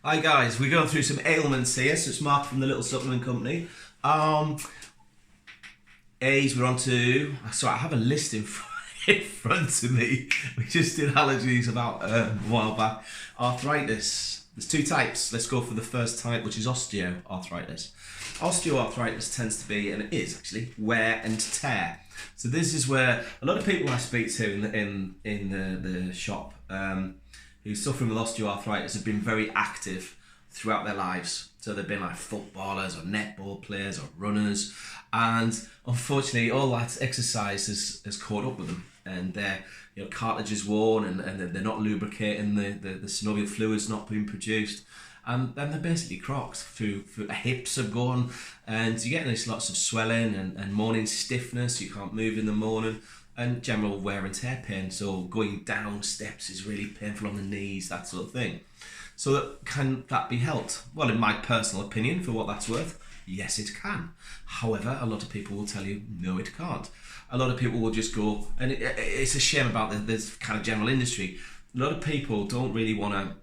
Hi guys, we're going through some ailments here, so it's Mark from the Little Supplement Company. A's, we're on to... Sorry, I have a list in front of me. We just did allergies about a while back. Arthritis. There's two types. Let's go for the first type, which is osteoarthritis. Osteoarthritis tends to be, and it is actually, wear and tear. So this is where a lot of people I speak to in the shop who's suffering with osteoarthritis have been very active throughout their lives. So they've been like footballers or netball players or runners, and unfortunately all that exercise has caught up with them, and their cartilage is worn, and they're not lubricating, the synovial fluid's not being produced, and then they're basically crocked through hips are gone, and you're getting lots of swelling and morning stiffness. You can't move in the morning, and general wear and tear pain. So going down steps is really painful on the knees, that sort of thing. So can that be helped? Well, in my personal opinion, for what that's worth, yes it can. However, a lot of people will tell you no it can't. A lot of people will just go, and it's a shame about this kind of general industry. A lot of people don't really want to,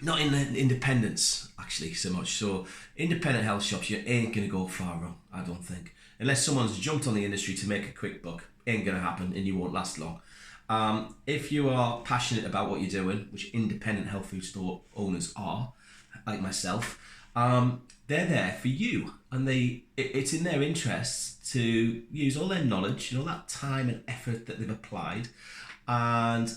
not in the independence actually so much. So independent health shops, you ain't going to go far wrong, I don't think. Unless someone's jumped on the industry to make a quick buck, ain't going to happen, and you won't last long. If you are passionate about what you're doing, which independent health food store owners are, like myself, they're there for you, and it's in their interests to use all their knowledge, that time and effort that they've applied, and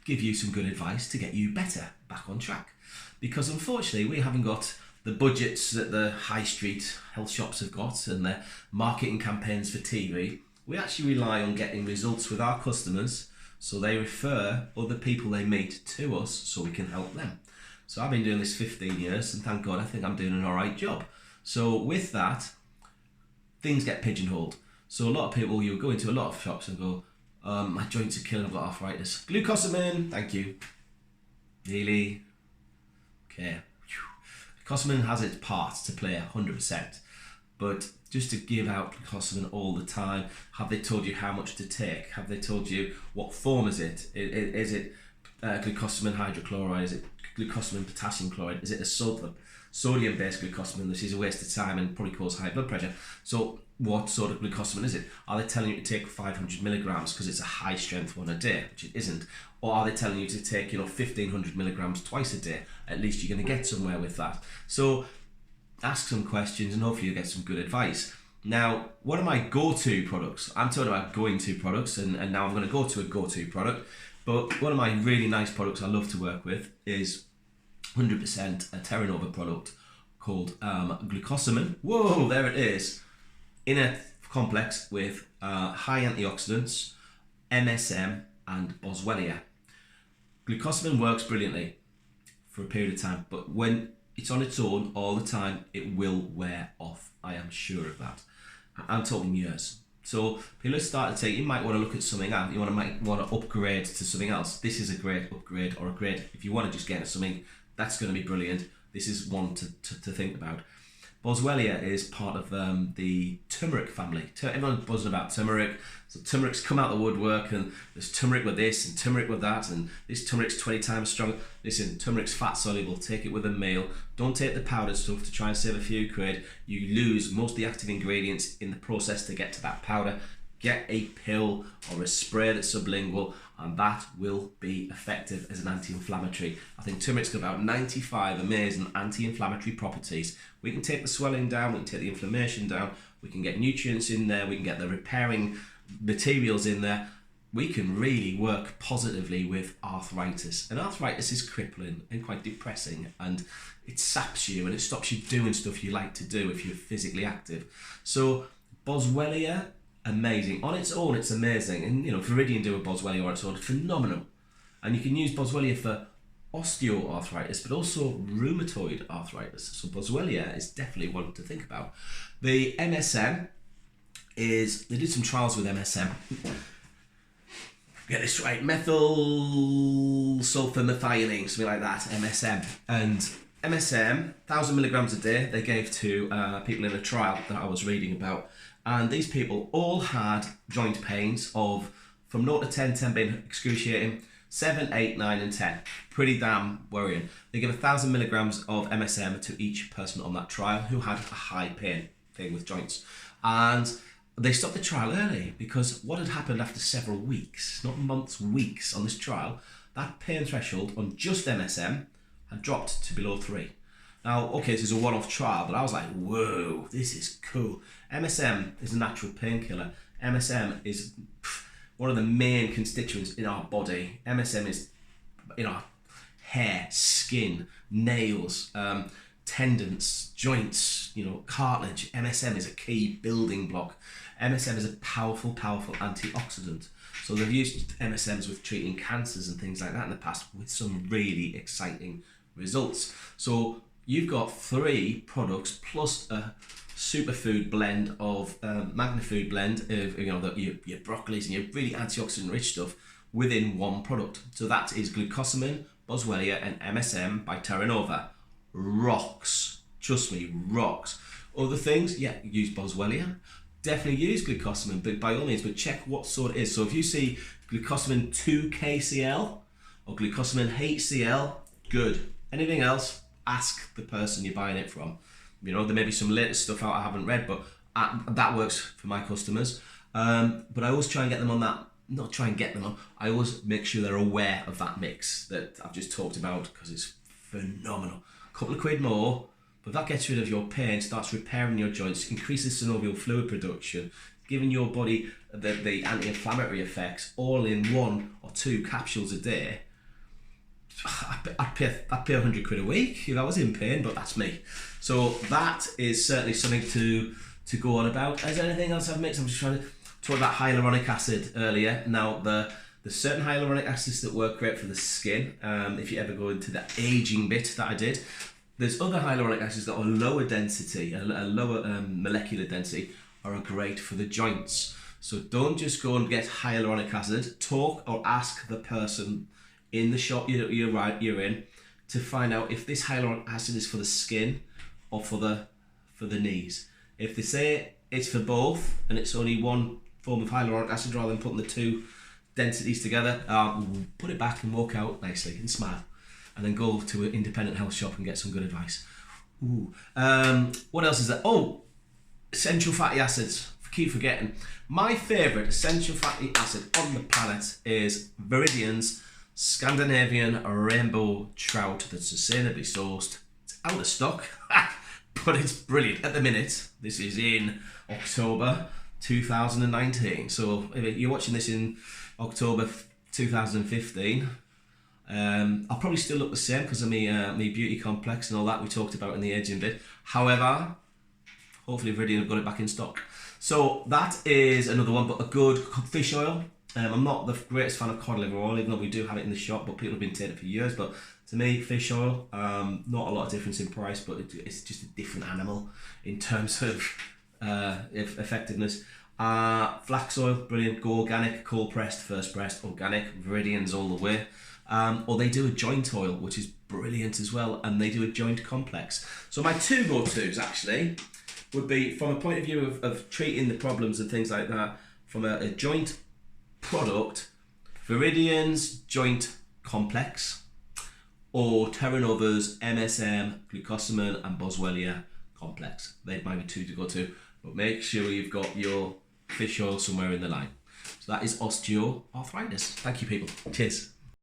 give you some good advice to get you better, back on track. Because unfortunately, we haven't got the budgets that the high street health shops have got, and their marketing campaigns for TV. We actually rely on getting results with our customers, so they refer other people they meet to us so we can help them. So I've been doing this 15 years, and thank God I think I'm doing an alright job. So with that, things get pigeonholed. So a lot of people, you'll go into a lot of shops and go, my joints are killing, I've got arthritis. Glucosamine, thank you. Really? Okay. Glucosamine has its part to play 100%. But just to give out glucosamine all the time, have they told you how much to take? Have they told you what form is it? Is it glucosamine hydrochloride? Is it glucosamine potassium chloride? Is it a sodium-based glucosamine? This is a waste of time and probably cause high blood pressure. So what sort of glucosamine is it? Are they telling you to take 500 milligrams because it's a high strength one a day, which it isn't? Or are they telling you to take 1500 milligrams twice a day? At least you're going to get somewhere with that. So ask some questions and hopefully you'll get some good advice. Now, one of my go-to products, I'm talking about going-to products, and now I'm going to go to a go-to product, but one of my really nice products I love to work with is 100% a Terra Nova product called glucosamine. Whoa, there it is. In a complex with high antioxidants, MSM and Boswellia. Glucosamine works brilliantly for a period of time, but when it's on its own all the time, it will wear off. I am sure of that. I'm talking years. So people start to say, you might want to look at something else. You might want to upgrade to something else. This is a great upgrade, or a great, if you want to just get something, that's going to be brilliant. This is one to think about. Boswellia is part of the turmeric family. Everyone's buzzing about turmeric. So turmeric's come out the woodwork, and there's turmeric with this and turmeric with that, and this turmeric's 20 times stronger. Listen, turmeric's fat soluble. Take it with a meal. Don't take the powdered stuff to try and save a few quid. You lose most of the active ingredients in the process to get to that powder. Get a pill or a spray that's sublingual, and that will be effective as an anti-inflammatory. I think turmeric's got about 95 amazing anti-inflammatory properties. We can take the swelling down, we can take the inflammation down, we can get nutrients in there, we can get the repairing materials in there. We can really work positively with arthritis. And arthritis is crippling and quite depressing, and it saps you and it stops you doing stuff you like to do if you're physically active. So Boswellia, amazing. On its own, it's amazing. And Viridian do a Boswellia on its own, phenomenal. And you can use Boswellia for osteoarthritis, but also rheumatoid arthritis. So Boswellia is definitely one to think about. The MSM is, they did some trials with MSM. Get this right, methyl sulfamethionine, something like that, MSM. And MSM, 1,000 milligrams a day, they gave to people in a trial that I was reading about. And these people all had joint pains of from 0 to 10, 10 being excruciating, 7, 8, 9 and 10. Pretty damn worrying. They give 1,000 milligrams of MSM to each person on that trial who had a high pain thing with joints. And they stopped the trial early because what had happened after several weeks, not months, weeks on this trial, that pain threshold on just MSM had dropped to below 3. Now, okay, this is a one-off trial, but I was like, whoa, this is cool. MSM is a natural painkiller. MSM is one of the main constituents in our body. MSM is in our hair, skin, nails, tendons, joints, cartilage. MSM is a key building block. MSM is a powerful, powerful antioxidant. So they've used MSMs with treating cancers and things like that in the past with some really exciting results. So you've got 3 products plus a superfood blend of magnifood blend of your broccolis and your really antioxidant rich stuff within one product. So that is glucosamine, boswellia and MSM by Terra Nova. Rocks, trust me, rocks. Other things, yeah, use boswellia. Definitely use glucosamine, but by all means, but check what sort it is. So if you see glucosamine 2-KCl or glucosamine HCl, good. Anything else, ask the person you're buying it from. There may be some latest stuff out I haven't read, but that works for my customers. But I always try and get them on that, not try and get them on, I always make sure they're aware of that mix that I've just talked about because it's phenomenal. A couple of quid more, but that gets rid of your pain, starts repairing your joints, increases synovial fluid production, giving your body the anti-inflammatory effects all in 1 or 2 capsules a day. I'd pay 100 quid a week if I was in pain, but that's me. So that is certainly something to go on about. Is there anything else I've mixed? I'm just trying to talk about hyaluronic acid earlier. Now, there's certain hyaluronic acids that work great for the skin. If you ever go into the aging bit that I did, there's other hyaluronic acids that are lower density, a lower molecular density, are great for the joints. So don't just go and get hyaluronic acid. Talk or ask the person in the shop you're in to find out if this hyaluronic acid is for the skin or for the knees. If they say it's for both and it's only one form of hyaluronic acid rather than putting the 2 densities together, put it back and walk out nicely and smile, and then go to an independent health shop and get some good advice. What else is there? Essential fatty acids. Keep forgetting. My favourite essential fatty acid on the planet is Viridian's Scandinavian rainbow trout that's sustainably sourced. It's out of stock, but it's brilliant. At the minute, this is in October 2019. So if you're watching this in October 2015, I'll probably still look the same because of me beauty complex and all that we talked about in the aging bit. However, hopefully Viridian have got it back in stock. So that is another one, but a good fish oil. I'm not the greatest fan of cod liver oil, even though we do have it in the shop, but people have been taking it for years. But to me, fish oil, not a lot of difference in price, but it's just a different animal in terms of effectiveness. Flax oil, brilliant. Go organic, cold pressed, first pressed, organic, Viridians all the way. Or they do a joint oil, which is brilliant as well, and they do a joint complex. So my 2 go-tos actually would be, from a point of view of treating the problems and things like that, from a joint product, Viridian's joint complex or Terra Nova's MSM, glucosamine and boswellia complex. They might be 2 to go to, but make sure you've got your fish oil somewhere in the line. So that is Osteo Arthritis. Thank you, people. Cheers.